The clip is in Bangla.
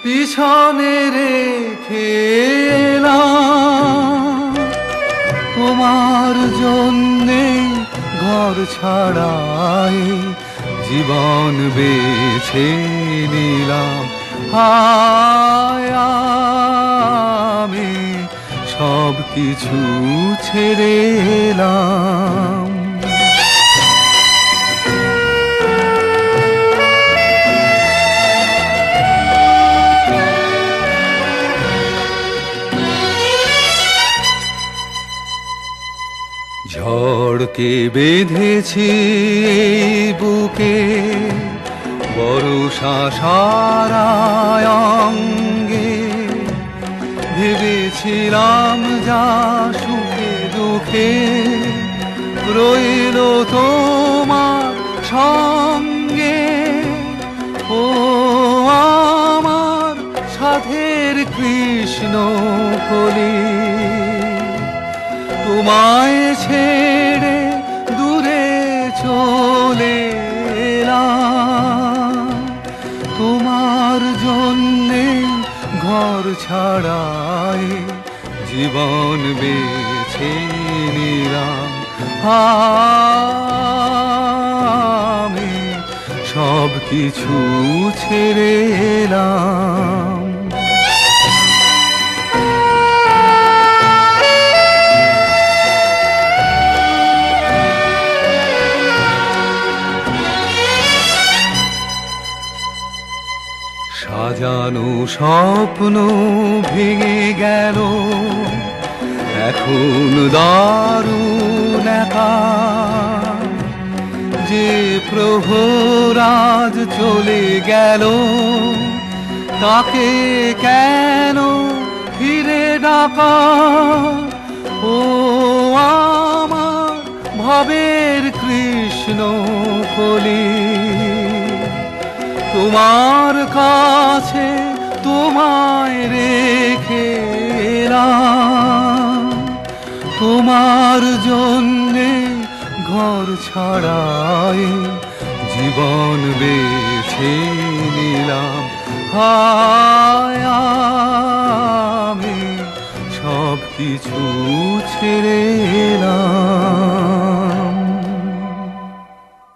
পিছনে রেখে এলাম, তোমার জন্যে ঘর ছাড়াই জীবন বেছে নিলাম। হায় আমি সব কিছু ছেড়ে এলাম। ঝড়কে বেঁধেছি এই বুকে, বর্ষা সারা অঙ্গে। ভেবেছিলাম যা সুখে দুঃখে রইল তোমার সঙ্গে। ও আমার সাধের কৃষ্ণ কলি, তোমায় ছেড়ে দূরে চলে এলাম। তোমার জন্যে ঘর ছাড়াই জীবন বেছে নিলাম। আমি সব কিছু ছেড়ে এলাম। সাজানো স্বপ্ন ভেঙে গেল, এখন দারুণ একা। যে প্রহরাজ চলে গেল, তাকে কেন ফিরে ডাকা? ও আমার ভবের কৃষ্ণ কলি, তোমার কাছে তোমায় রেখে এলাম। তোমার জন্যে ঘর ছাড়াই জীবন বেছে নিলাম। হায় আমি সব কিছু ছেড়ে এলাম।